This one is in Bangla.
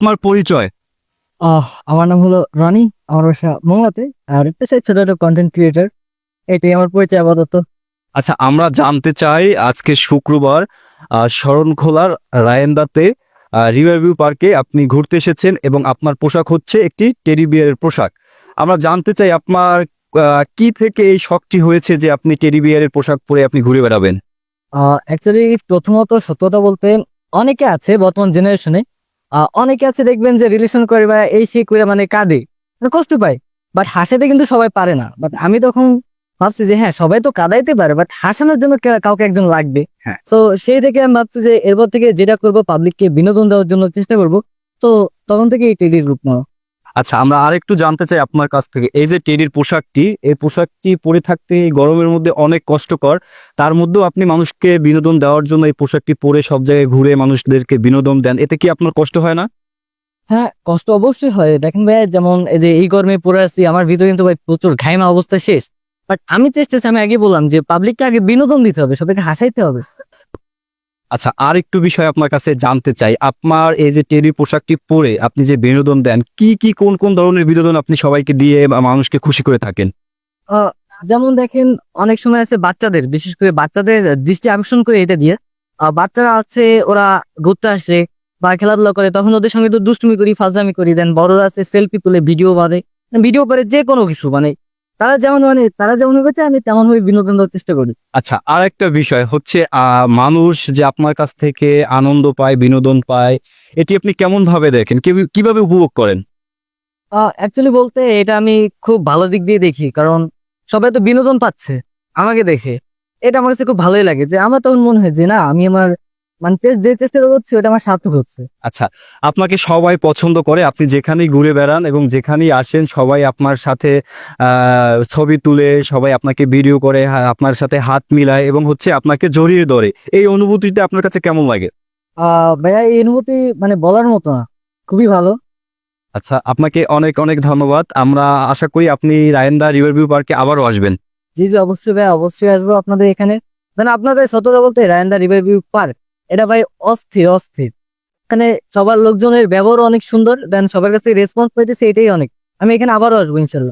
আপনার পরিচয়। আমার নাম হলো রনি, আমার বাসা মোংলাতে, আর পেশায় ছোট ছোট কন্টেন্ট ক্রিয়েটার। এটাই আমার পরিচয় আপাতত। আচ্ছা, আমরা জানতে চাই আজকে শুক্রবার শরণখোলার রায়েন্দাতে রিভার ভিউ পার্কে আপনি ঘুরতে এসেছেন এবং আপনার পোশাক হচ্ছে একটি টেডি বিয়ারের পোশাক। আমরা জানতে চাই আপনার কি থেকে এই শখটি হয়েছে যে আপনি টেডি বিয়ারের পোশাক পরে আপনি ঘুরে বেড়াবেন। অ্যাকচুয়ালি প্রথমত সত্যতা বলতে অনেকে আছে বর্তমান জেনারেশনে, অনেকে আছে দেখবেন যে রিলেশন করে বা এই সেই করে মানে কাঁদে, মানে কষ্ট পায়, বাট হাসাতে কিন্তু সবাই পারে না। বাট আমি তখন ভাবছি যে হ্যাঁ, সবাই তো কাঁদাইতে পারে, বাট হাসানোর জন্য কাউকে একজন লাগবে। হ্যাঁ। তো সেই থেকে আমি ভাবছি যে এরপর থেকে যেটা করবো পাবলিককে বিনোদন দেওয়ার জন্য চেষ্টা করব। তো তখন থেকে এই টেডির গ্রুপ নেওয়া। আচ্ছা, আমরা আরেকটু জানতে চাই আপনার কাছ থেকে, এই যে টেডির পোশাকটি, এই পোশাকটি পরে থাকতে এই গরমের মধ্যে অনেক কষ্টকর, তার মধ্যেও আপনি মানুষকে বিনোদন দেওয়ার জন্য এই পোশাকটি পরে সব জায়গায় ঘুরে মানুষদেরকে বিনোদন দেন, এতে কি আপনার কষ্ট হয় না? হ্যাঁ, কষ্ট অবশ্যই হয়। দেখেন ভাই, যেমন এই যে এই গরমে পড়ে আছি, আমার ভিতরে কিন্তু ভাই প্রচুর ঘাইমা অবস্থা শেষ। বাট আমি চেষ্টা করছি, আমি আগে বললাম যে পাবলিককে আগে বিনোদন দিতে হবে, সবাইকে হাসাইতে হবে। আচ্ছা, আর একটু বিষয় আপনার কাছে জানতে চাই, আপনার এই যে টেডি পোশাকটি পরে আপনি যে বিনোদন দেন, কি কোন কোন ধরনের বিনোদন আপনি সবাইকে দিয়ে বা মানুষকে খুশি করে থাকেন? আহ, যেমন দেখেন, অনেক সময় আছে বাচ্চাদের, বিশেষ করে বাচ্চাদের দৃষ্টি আকর্ষণ করে এটা দিয়ে। বাচ্চারা আছে, ওরা ঘুরতে আসে বা খেলাধুলা করে, তখন ওদের সঙ্গে তো দুষ্টুমি করি, ফাজলামি করি। দেন বড়রা আছে সেলফি তুলে ভিডিও করে যে কোনো কিছু, মানে তারা যেমন হয়েছে আমি তেমন ভাবে বিনোদন দেওয়ার চেষ্টা করি। আচ্ছা, আর একটা বিষয় হচ্ছে মানুষ যে আপনার কাছ থেকে আনন্দ পায়, বিনোদন পায়, এটি আপনি কেমন ভাবে দেখেন, কিভাবে উপভোগ করেন? অ্যাকচুয়ালি বলতে এটা আমি খুব ভালো দিক দিয়ে দেখি, কারণ সবাই তো বিনোদন পাচ্ছে আমাকে দেখে। এটা আমার কাছে খুব ভালোই লাগে, যে আমার তখন মনে হয় যে না, আমি আমার মানে যে চেষ্টাটা করছি ওটা আমার সার্থক হচ্ছে। আচ্ছা, আপনাকে সবাই পছন্দ করে, আপনি যেখানেই ঘুরে বেড়ান এবং যেখানেই আসেন সবাই আপনার সাথে ছবি তুলে, সবাই আপনাকে ভিডিও করে, আপনার সাথে হাত মিলায় এবং হচ্ছে আপনাকে জড়িয়ে ধরে, এই অনুভূতিটা আপনার কাছে কেমন লাগে? ভাইয়া, এই অনুভূতি মানে বলার মতো না, খুবই ভালো। আচ্ছা, আপনাকে অনেক অনেক ধন্যবাদ। আমরা আশা করি আপনি রায়েন্দা রিভার ভিউ পার্কে আবারও আসবেন। জি জি, অবশ্যই ভাই, অবশ্যই আসবো আপনাদের এখানে। মানে আপনাদের সততা বলতে রায়ন্দা রিভার ভিউ পার্ক, এটা ভাই অস্থির অস্থির। এখানে সবার লোকজনের ব্যবহার অনেক সুন্দর, দেন সবার কাছে রেসপন্স পাইতেছে, এটাই অনেক। আমি এখানে আবারও আসবো ইনশাল্লাহ।